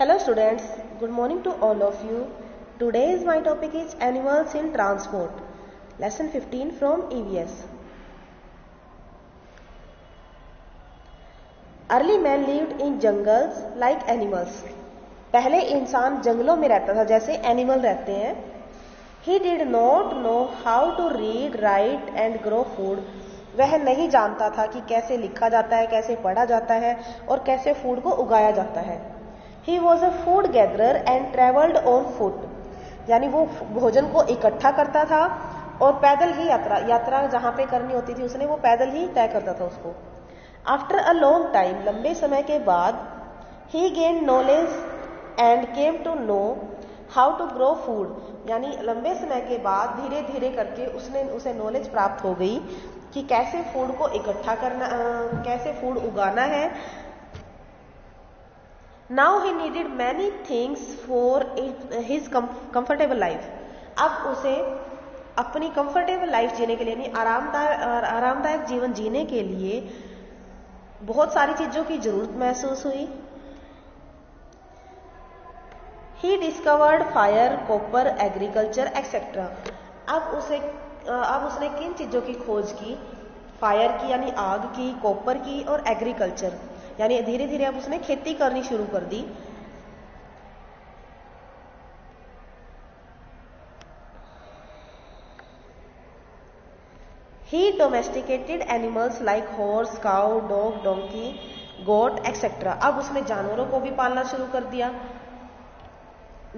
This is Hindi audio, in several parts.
Hello students, good morning to all of you. Today's my topic is animals in transport. Lesson 15 from EVS. Early man lived in jungles like animals. पहले इंसान जंगलों में रहता था जैसे एनिमल रहते हैं. He did not know how to read, write and grow food. वह नहीं जानता था कि कैसे लिखा जाता है, कैसे पढ़ा जाता है और कैसे फूड को उगाया जाता है. He was a food gatherer and traveled on foot. यानी वो भोजन को इकट्ठा करता था और पैदल ही यात्रा जहां पे करनी होती थी उसने वो पैदल ही तय करता था उसको. After a long time, लंबे समय के बाद, he gained knowledge and came to know how to grow food. यानी लंबे समय के बाद धीरे धीरे करके उसे नॉलेज प्राप्त हो गई कि कैसे फूड को इकट्ठा करना, कैसे फूड उगाना है. Now he needed many things for his comfortable life. अब उसे अपनी कंफर्टेबल लाइफ जीने के लिए, यानी आरामदायक जीवन जीने के लिए बहुत सारी चीजों की जरूरत महसूस हुई. He discovered fire, copper, agriculture, etc. अब उसने किन चीजों की खोज की? फायर की यानी आग की, कॉपर की और एग्रीकल्चर यानी धीरे धीरे अब उसने खेती करनी शुरू कर दी. He domesticated animals like horse, cow, dog, donkey, goat, etc. अब उसने जानवरों को भी पालना शुरू कर दिया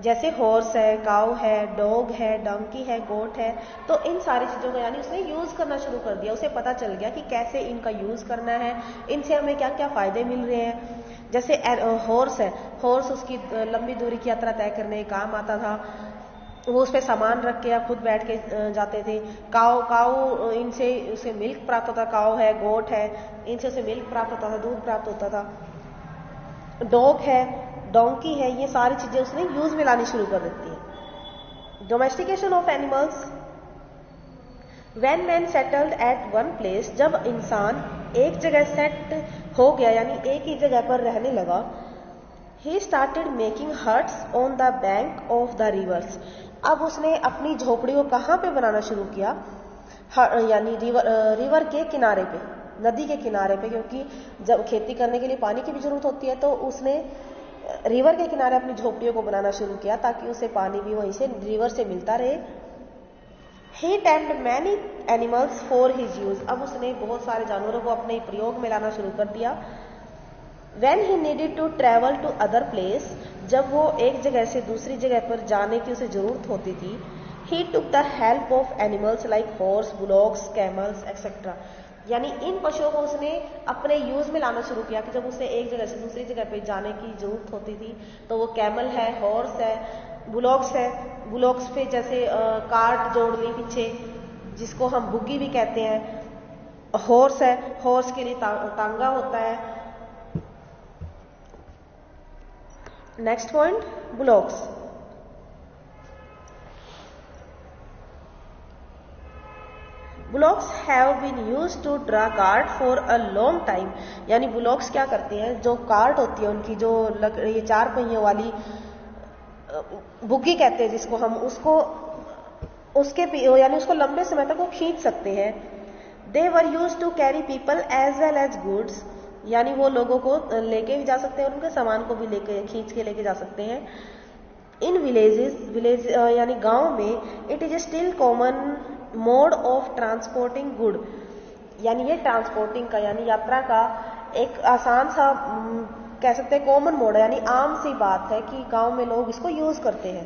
जैसे हॉर्स है, काउ है, डॉग है, डंकी है, गोट है. तो इन सारी चीजों का यानी उसने यूज करना शुरू कर दिया. उसे पता चल गया कि कैसे इनका यूज करना है, इनसे हमें क्या क्या फायदे मिल रहे हैं. जैसे हॉर्स है, हॉर्स उसकी लंबी दूरी की यात्रा तय करने का काम आता था. वो उस पर सामान रख के या खुद बैठ के जाते थे. काऊ इनसे उसे मिल्क प्राप्त होता. काऊ है, गोट है, इनसे उसे मिल्क प्राप्त होता था, दूध प्राप्त होता था. डॉग है, डोंकी है, ये सारी चीजें उसने यूज में लानी शुरू कर देती है. Domestication of animals. When man settled at one place, जब इंसान एक जगह सेट हो गया यानी एक ही जगह पर रहने लगा. He started making huts on the bank of the reverse. अब उसने अपनी झोपड़ी को कहाँ पे बनाना शुरू किया? यानी रिवर के किनारे पे, नदी के किनारे पे, क्योंकि जब खेती करने के लिए पानी की भी जरूरत होती है तो उसने रिवर के किनारे अपनी झोपड़ियों को बनाना शुरू किया ताकि उसे पानी भी वहीं से रिवर से मिलता रहे. He tamed many animals for his use. अब उसने बहुत सारे जानवरों को अपने प्रयोग में लाना शुरू कर दिया. When he needed to travel to other place, जब वो एक जगह से दूसरी जगह पर जाने की उसे जरूरत होती थी, he took the help of animals like horse, bullocks, camels, etc. यानी इन पशुओं को उसने अपने यूज में लाना शुरू किया कि जब उसे एक जगह से दूसरी जगह पे जाने की जरूरत होती थी तो वो कैमल है, हॉर्स है, बुलॉक्स है. बुलॉक्स पे जैसे कार्ट जोड़ ली पीछे जिसको हम बुग्गी भी कहते हैं. हॉर्स है, हॉर्स के लिए तांगा होता है. Next point, bullocks. Bullocks have been used to draw cart for a long time. यानी बुलॉक्स क्या करते हैं, जो कार्ट होती है उनकी, जो ये 4 पहियों वाली बुग्गी कहते हैं जिसको हम, यानी उसको लंबे समय तक वो खींच सकते हैं. They were used to carry people as well as goods. यानी वो लोगों को लेके भी जा सकते हैं और उनके सामान को भी खींच के लेके जा सकते हैं. इन विलेज यानी गांव में it is still common mode of transporting good. यानी ये ट्रांसपोर्टिंग का यानी यात्रा का एक आसान सा कह सकते हैं कॉमन मोड है, यानी आम सी बात है कि गांव में लोग इसको यूज करते हैं.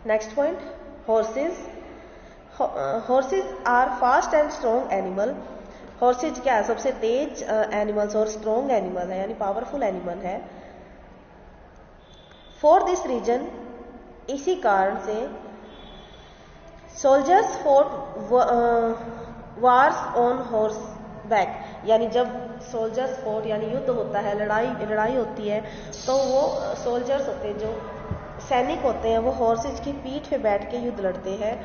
Next point, horses. Horses are fast and strong animal. Horses क्या है, सबसे तेज एनिमल्स और स्ट्रॉन्ग एनिमल है यानी पावरफुल एनिमल है. फॉर दिस रीजन, इसी कारण से soldiers fought wars on horse back. यानी जब सोल्जर्स फॉट यानी युद्ध होता है, लड़ाई होती है, तो वो सोल्जर्स होते हैं, जो सैनिक होते हैं, वो हॉर्सेज की पीठ पे बैठ के युद्ध लड़ते हैं.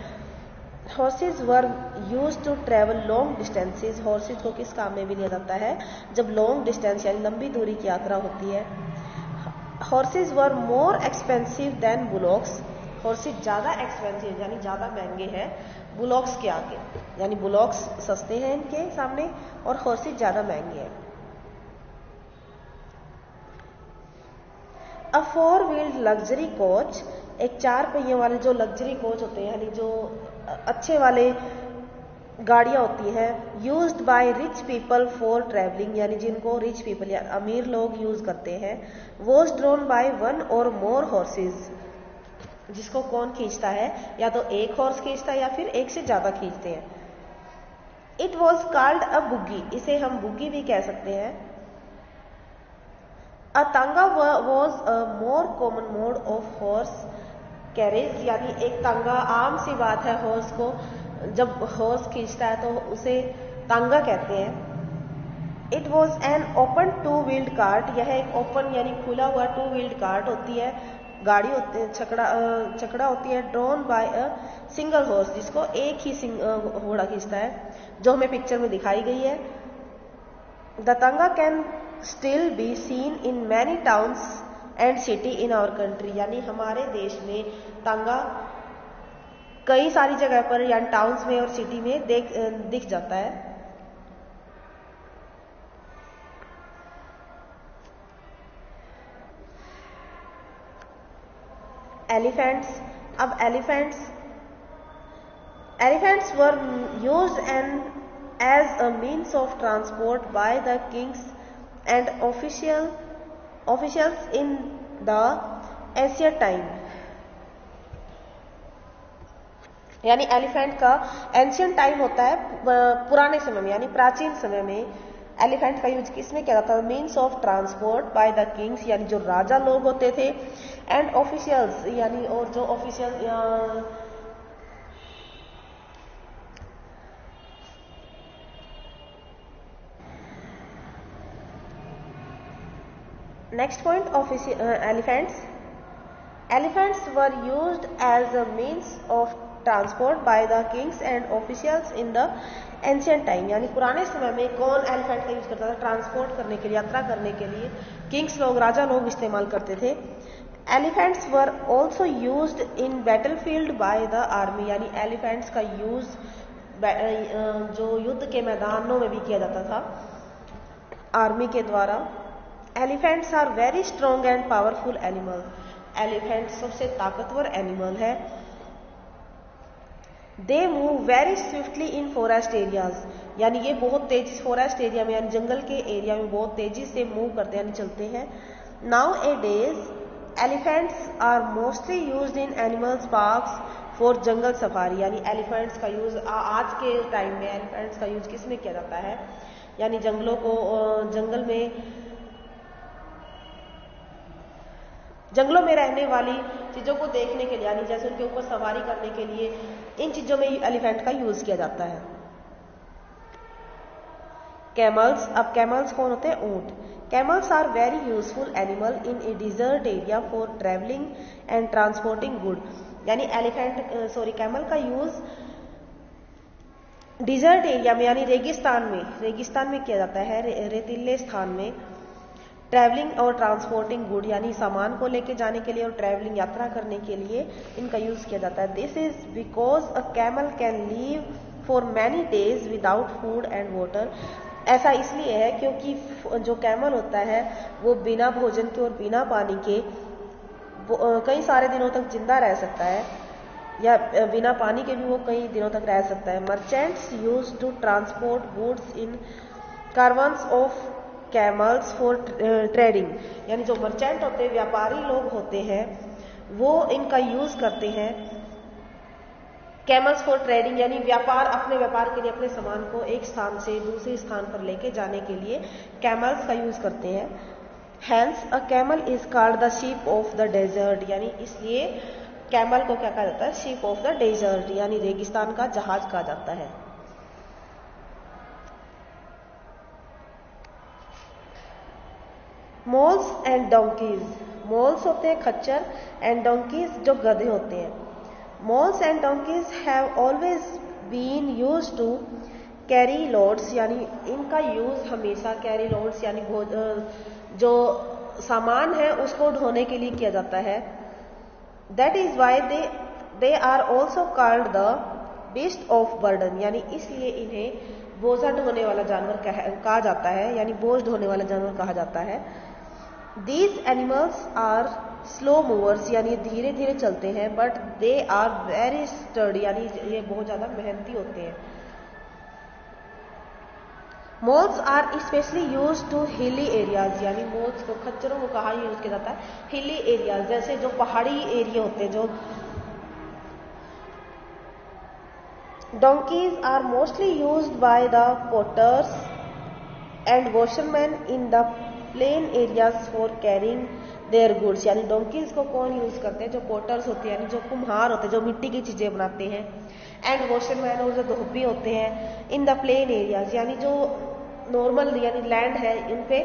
Horses were use to travel long distances. Horses को किस काम में भी लिया जाता है? जब लॉन्ग डिस्टेंस यानी लंबी दूरी की यात्रा होती है. Horses were more expensive than bullocks, horses ज़्यादा एक्सपेंसिव यानी ज़्यादा महंगे हैं बुलॉक्स के आगे, यानी बुलॉक्स सस्ते हैं इनके सामने और हॉर्सेज ज़्यादा महंगे हैं। अ 4 व्हील्ड लग्जरी कोच, एक 4 पहियों वाले जो लग्जरी कोच होते हैं यानी जो अच्छे वाले गाड़ियाँ होती हैं, used by rich people for travelling, यानी जिनको रिच पीपल या अमीर लोग यूज करते हैं, वॉज ड्रोन बाय 1 और मोर हॉर्सेज, जिसको कौन खींचता है, या तो एक हॉर्स खींचता है या फिर एक से ज्यादा खींचते हैं। इट वॉज कॉल्ड अ बुगी, इसे हम बुगी भी कह सकते हैं। अ तांगा was a more common mode of horse carriage, यानी एक तांगा आम सी बात है, हॉर्स को जब हॉर्स खींचता है तो उसे तांगा कहते हैं। It was an open 2 wheeled cart, यह एक ओपन यानी खुला हुआ 2 व्हील्ड कार्ट होती है, गाड़ी होती है, छकड़ा होती है, drawn by a single horse, जिसको एक ही घोड़ा खींचता है, जो हमें पिक्चर में दिखाई गई है। The tanga can still be seen in many towns and city in our country, यानी हमारे देश में तांगा कई सारी जगह पर यानी टाउन्स में और सिटी में दिख जाता है। एलिफेंट्स, अब elephants were used as a means of transport by the kings and officials in the Asian time, यानी एलिफेंट का एंशियंट टाइम होता है पुराने समय में यानी प्राचीन समय में एलिफेंट का यूज किसमें किया जाता है, means of transport by the Kings, यानी जो राजा लोग होते थे, एंड ऑफिशियल्स यानी और जो official next point elephants were used as a means of transport by the kings and officials in the ancient time, यानी पुराने समय में कौन एलिफेंट का यूज करता था, ट्रांसपोर्ट करने के लिए, यात्रा करने के लिए किंग्स लोग, राजा लोग इस्तेमाल करते थे। Elephants were also used in battlefield by the army, यानी एलिफेंट्स का यूज जो युद्ध के मैदानों में भी किया जाता था आर्मी के द्वारा। Elephants are very strong and powerful animal, elephant सबसे ताकतवर एनिमल है। They move very swiftly in forest areas, यानी ये बहुत तेजी से फॉरेस्ट एरिया में यानी जंगल के एरिया में बहुत तेजी से मूव करते हैं यानी चलते हैं। Nowadays elephants are mostly used in animals parks for jungle safari, यानी एलिफेंट्स का यूज आज के टाइम में एलिफेंट्स का यूज किसमें किया जाता है, यानी जंगलों को जंगलों में रहने वाली चीजों को देखने के लिए, यानी जैसे उनके ऊपर सवारी करने के लिए इन चीजों में एलिफेंट का यूज किया जाता है। कैमल्स, अब कैमल्स कौन होते हैं, ऊंट। Camels are very useful animal in a desert area for travelling and transporting good, यानी कैमल का यूज डिजर्ट एरिया में यानी रेगिस्तान में किया जाता है, रेतीले स्थान में, ट्रैवलिंग और ट्रांसपोर्टिंग गुड यानी सामान को लेके जाने के लिए और ट्रैवलिंग यात्रा करने के लिए इनका यूज किया जाता है। This is because a camel can leave for many days without food and water, ऐसा इसलिए है क्योंकि जो कैमल होता है वो बिना भोजन के और बिना पानी के कई सारे दिनों तक जिंदा रह सकता है, या बिना पानी के भी वो कई दिनों तक रह सकता है। Merchants use to transport goods in caravans of camels for trading, यानी जो मर्चेंट होते हैं, व्यापारी लोग होते हैं, वो इनका यूज करते हैं कैमल्स फॉर ट्रेडिंग, यानी अपने व्यापार के लिए अपने सामान को एक स्थान से दूसरे स्थान पर लेके जाने के लिए कैमल्स का यूज करते हैं। Hence a camel is called the ship of the desert, यानी इसलिए कैमल को क्या कहा जाता है, शिप ऑफ द डेजर्ट, यानी रेगिस्तान का जहाज कहा जाता है। मोल्स एंड डोंकीज, मोल्स होते हैं खच्चर, एंड डोंकीज जो गधे होते हैं। Mules and donkeys have always been used to carry loads, यानी इनका यूज हमेशा कैरी लोड्स यानी जो सामान है उसको ढोने के लिए किया जाता है। That is why they are also called the beast of burden, यानी इसलिए इन्हें बोझा ढोने वाला जानवर कहा जाता है, यानी बोझ ढोने वाला जानवर कहा जाता है। These animals are slow movers, यानी धीरे धीरे चलते हैं, but they are very sturdy, यानी ये बहुत ज्यादा मेहनती होते हैं। Mules are specially use to hilly areas, यानी मोल्स को, खच्चरों को कहाँ यूज किया जाता है? हिली एरियाज, जैसे जो पहाड़ी एरिया होते हैं। जो donkeys are mostly used by the potters and washerman in the plain areas for carrying their goods, यानी डोंकीज को कौन यूज करते हैं? जो पोटर्स होते हैं, यानी जो कुम्हार होते हैं, जो मिट्टी की चीजें बनाते हैं। एंड वॉशरमैन, और जो धोबी होते हैं। इन द प्लेन एरियाज, यानी जो नॉर्मल यानी लैंड है, इन पे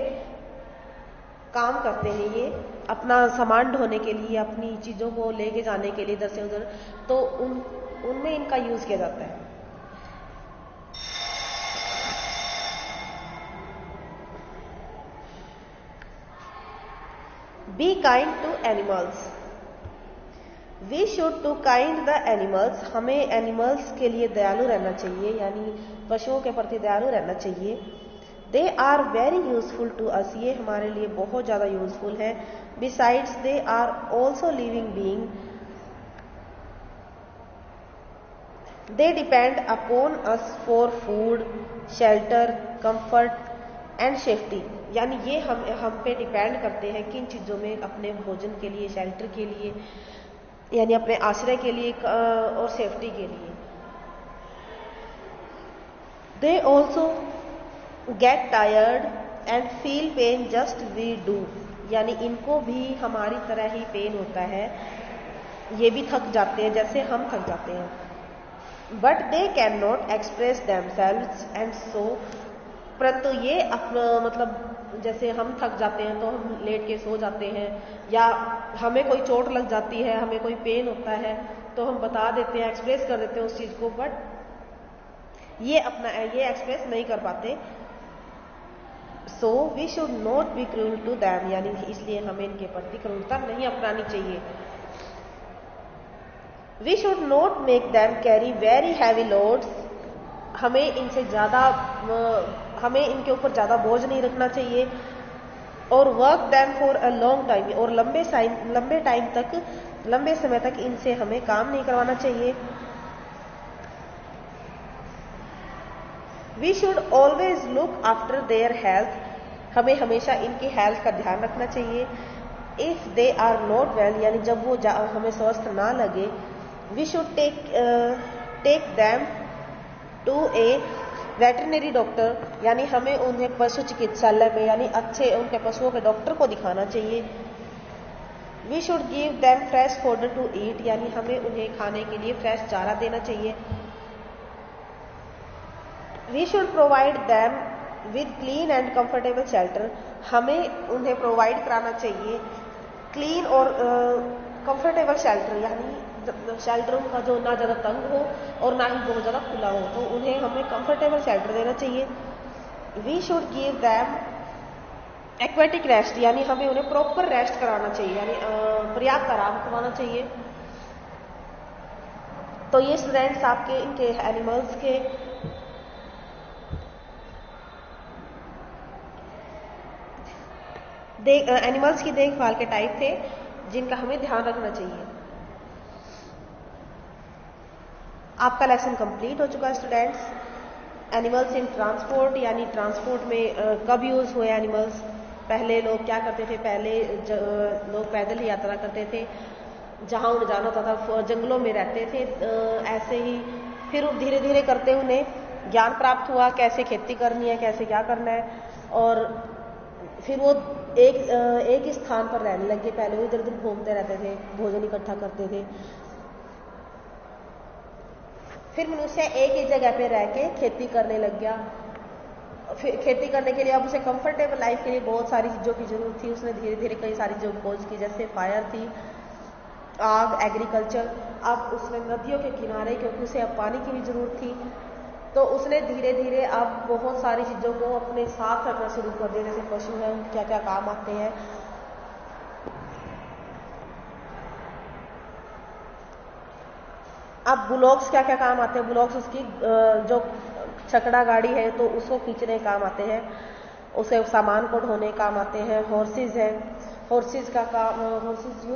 काम करते हैं ये अपना सामान ढोने के लिए, अपनी चीजों को लेके जाने के लिए इधर से उधर, तो उनमें इनका यूज किया जाता है। Be kind to animals, we should to kind the animals, हमें एनिमल्स के लिए दयालु रहना चाहिए, यानी पशुओं के प्रति दयालु रहना चाहिए। They are very useful to us, ये हमारे लिए बहुत ज्यादा यूजफुल है। Besides they are also living being, they depend upon us for food, shelter, comfort and safety, यानी ये हम पे डिपेंड करते हैं किन चीजों में? अपने भोजन के लिए, शेल्टर के लिए, यानी अपने आश्रय के लिए, और सेफ्टी के लिए। They also get tired and feel pain just we do, यानी इनको भी हमारी तरह ही पेन होता है, ये भी थक जाते हैं जैसे हम थक जाते हैं। But they can not express themselves and so, परंतु ये अपना मतलब जैसे हम थक जाते हैं तो हम लेट के सो जाते हैं, या हमें कोई चोट लग जाती है, हमें कोई पेन होता है तो हम बता देते हैं, एक्सप्रेस कर देते हैं उस चीज को, बट ये एक्सप्रेस नहीं कर पाते। So we should not be cruel to them, यानी इसलिए हमें इनके प्रति क्रूरता नहीं अपनानी चाहिए। We should not make them carry very heavy loads, हमें इनके ऊपर ज्यादा बोझ नहीं रखना चाहिए। और work them for a long time, और लंबे समय तक इनसे हमें काम नहीं करवाना चाहिए। We should always look after their health, हमें हमेशा इनकी हेल्थ का ध्यान रखना चाहिए। If they are not well, यानी जब वो हमें स्वस्थ ना लगे, we should take them to a veterinary doctor, यानी हमें उन्हें पशु चिकित्सालय में, यानी अच्छे उनके पशुओं के डॉक्टर को दिखाना चाहिए। We should give them fresh food to eat, यानी हमें उन्हें खाने के लिए फ्रेश चारा देना चाहिए। We should provide them with clean and comfortable shelter, हमें उन्हें प्रोवाइड कराना चाहिए क्लीन और कंफर्टेबल शेल्टर, यानी शेल्टर उनका जो ना ज्यादा तंग हो और ना ही बहुत ज्यादा खुला हो, तो उन्हें हमें कंफर्टेबल शेल्टर देना चाहिए। We should give them aquatic rest, यानी हमें उन्हें प्रॉपर रेस्ट कराना चाहिए, यानी पर्याप्त आराम करवाना चाहिए। तो ये स्टूडेंट्स आपके इनके एनिमल्स के एनिमल्स की देखभाल के टाइप थे जिनका हमें ध्यान रखना चाहिए। आपका लेसन कंप्लीट हो चुका है स्टूडेंट्स। एनिमल्स इन ट्रांसपोर्ट, यानी ट्रांसपोर्ट में कब यूज हुए एनिमल्स? पहले लोग क्या करते थे? पहले लोग पैदल ही यात्रा करते थे, जहां उन्हें जाना होता था जंगलों में रहते थे। ऐसे ही फिर धीरे धीरे करते उन्हें ज्ञान प्राप्त हुआ कैसे खेती करनी है, कैसे क्या करना है, और फिर वो एक ही स्थान पर रहने लगे। पहले वो इधर उधर घूमते रहते थे, भोजन इकट्ठा करते थे। फिर मनुष्य एक ही जगह पे रह के खेती करने लग गया। फिर खेती करने के लिए अब उसे कंफर्टेबल लाइफ के लिए बहुत सारी चीजों की जरूरत थी। उसने धीरे धीरे कई सारी चीजों की खोज की, जैसे फायर थी, आग, एग्रीकल्चर। अब उसने नदियों के किनारे, क्योंकि उसे अब पानी की भी जरूरत थी, तो उसने धीरे धीरे अब बहुत सारी चीजों को अपने साथ रखना शुरू कर दिया। जैसे पशु हैं, उनके क्या क्या काम आते हैं, अब बुलॉक्स क्या क्या काम आते हैं? बुलॉक्स उसकी जो छकड़ा गाड़ी है तो उसको खींचने काम आते हैं, उसे सामान को ढोने काम आते हैं। हॉर्सेज है, हॉर्सेज का काम, हॉर्सेज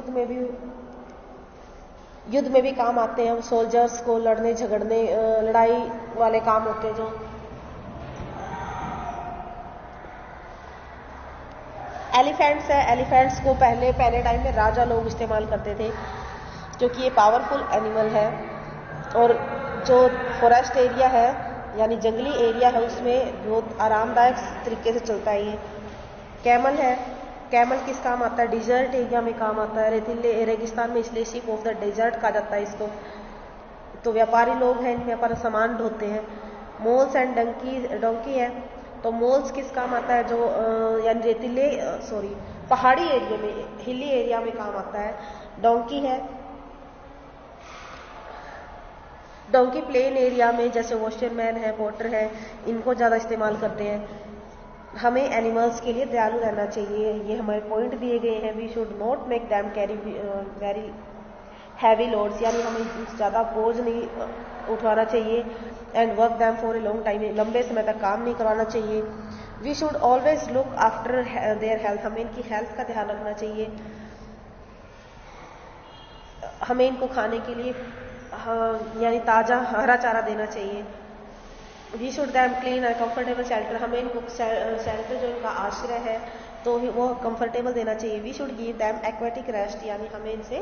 युद्ध में भी काम आते हैं। सोल्जर्स को लड़ने झगड़ने लड़ाई वाले काम होते हैं। जो एलिफेंट्स है, एलिफेंट्स को पहले टाइम में राजा लोग इस्तेमाल करते थे, क्योंकि ये पावरफुल एनिमल है। और जो फॉरेस्ट एरिया है यानी जंगली एरिया है उसमें बहुत आरामदायक तरीके से चलता है ये। कैमल है, कैमल किस काम आता है? डिजर्ट एरिया में काम आता है, रेतीले रेगिस्तान में, इसलिए शिप ऑफ द डेजर्ट कहा जाता है इसको। तो व्यापारी लोग हैं, इनमें अपना सामान ढोते हैं। मोल्स एंड डोंकी है, तो मोल्स किस काम आता है? जो यानी रेतीले पहाड़ी एरिया में, हिली एरिया में काम आता है। डोंकी है, डोंकी प्लेन एरिया में, जैसे वॉशरमैन है, पोर्टर है, इनको ज्यादा इस्तेमाल करते हैं। हमें एनिमल्स के लिए दयालु रहना चाहिए, ये हमारे पॉइंट दिए गए हैं। We should not make them carry very heavy loads, यानी हमें ज्यादा बोझ नहीं उठवाना चाहिए। And work them for a long time, लंबे समय तक काम नहीं करवाना चाहिए। We should always look after their health, हमें इनकी हेल्थ का ध्यान रखना चाहिए। हमें इनको खाने के लिए यानी ताजा हरा चारा देना चाहिए। We should them clean and comfortable shelter, हमें इनको शेल्टर जो इनका आश्रय है तो वो कंफर्टेबल देना चाहिए। We should give them aquatic rest, यानी हमें इनसे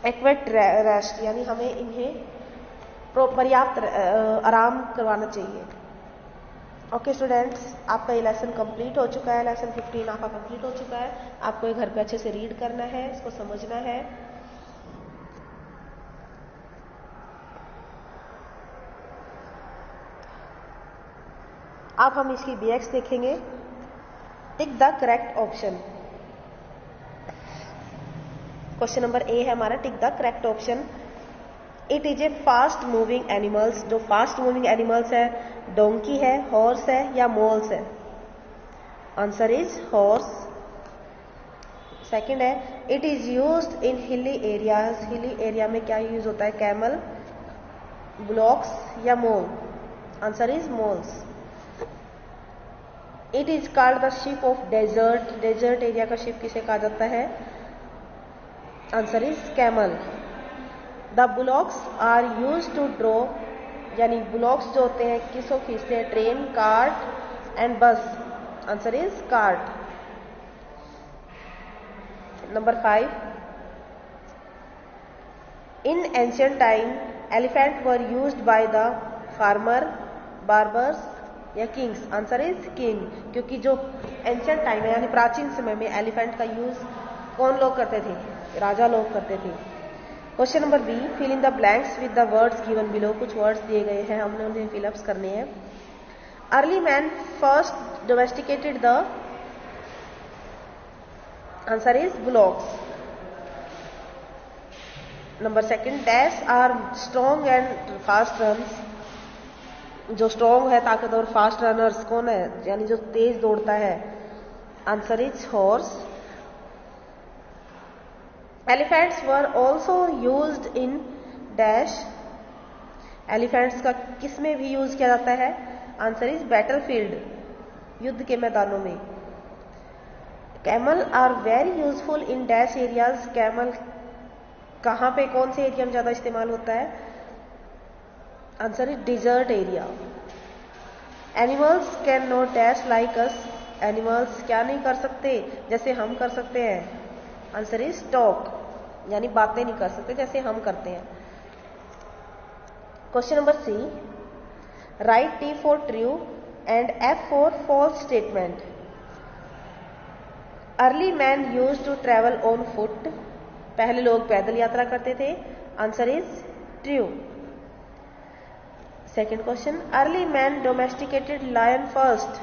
एक्वेट रेस्ट यानी हमें इन्हें पर्याप्त आराम करवाना चाहिए। ओके स्टूडेंट्स, आपका ये लेसन कंप्लीट हो चुका है। लेसन 15 आपका कंप्लीट हो चुका है। आपको ये घर पे अच्छे से रीड करना है, इसको समझना है। अब हम इसकी BX देखेंगे। Tick the correct option. Question number A है हमारा, tick the correct option. It is a fast moving animals, जो फास्ट मूविंग एनिमल्स है, डोंकी है, हॉर्स है या मोल्स है? Answer is horse. सेकंड है, it is used in hilly areas, hilly area में क्या यूज होता है? कैमल, बुलॉक्स या mule? Answer is mules. It is called the ship of desert, desert area का शिप किसे कहा जाता है? Answer is camel. The bullocks are use to draw, यानी बुलॉक्स जो होते हैं किसको खींचते हैं? Train, cart and bus. Answer is cart. Number 5, in ancient time elephant were used by the farmer, barbers या किंग्स? आंसर इज किंग, क्योंकि जो एंशियंट टाइम है यानी प्राचीन समय में एलिफेंट का यूज कौन लोग करते थे? राजा लोग करते थे। Question number B, fill in the blanks with the words given below, कुछ वर्ड्स दिए गए हैं, हमने उन्हें फिलअप्स करने हैं। Early man first domesticated the, answer is bullocks. Number 2, dash are strong and fast runs, जो स्ट्रॉन्ग है, ताकतवर, फास्ट रनर्स कौन है? यानी जो तेज दौड़ता है? Answer is horse. Elephants were also used in dash, elephants का किस में भी यूज किया जाता है? आंसर इज बैटलफील्ड, युद्ध के मैदानों में। Camel are very useful in dash areas, camel कहां पे, कौन से एरिया में ज्यादा इस्तेमाल होता है? Answer is desert area. Animals can not dash like us, animals क्या नहीं कर सकते जैसे हम कर सकते हैं? आंसर इज टॉक, यानी बातें नहीं कर सकते जैसे हम करते हैं। Question number C, write T for true and F for false statement. Early man used to travel on foot, पहले लोग पैदल यात्रा करते थे। Answer is true. Second question, early man domesticated lion first,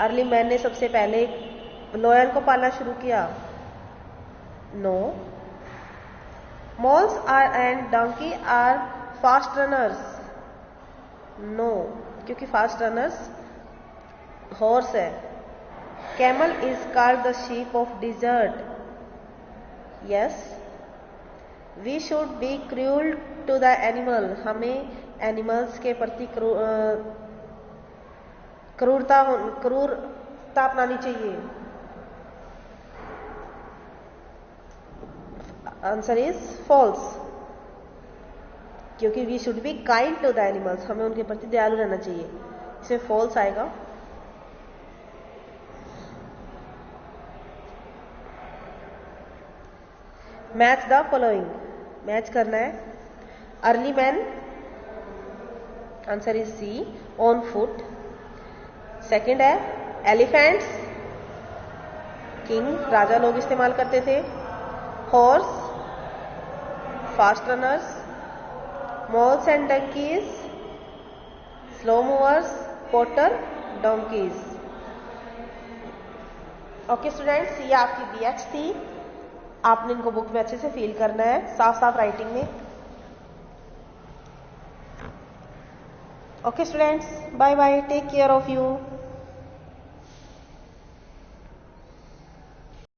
early man ने सबसे पहले लॉयन को पालना शुरू किया? No. Mules are and donkey are fast runners? No, क्योंकि फास्ट रनर्स हॉर्स है। Camel is called the sheep of dessert? Yes. We should be cruel to the animal, हमें एनिमल्स के प्रति क्रूरता अपनानी चाहिए। आंसर इज फॉल्स, क्योंकि we should be kind to the animals, हमें उनके प्रति दयालु रहना चाहिए, इसमें फॉल्स आएगा। मैच द फॉलोइंग, मैच करना है। Early man, answer is C, on foot. Second है एलिफेंट्स, किंग, राजा लोग इस्तेमाल करते थे। Horse, fast runners. Mules and donkeys, slow movers. Potter, donkeys. Okay students, ये आपकी BH थी। आपने इनको बुक में अच्छे से फील करना है, साफ साफ राइटिंग में। Okay students, bye bye, take care of you.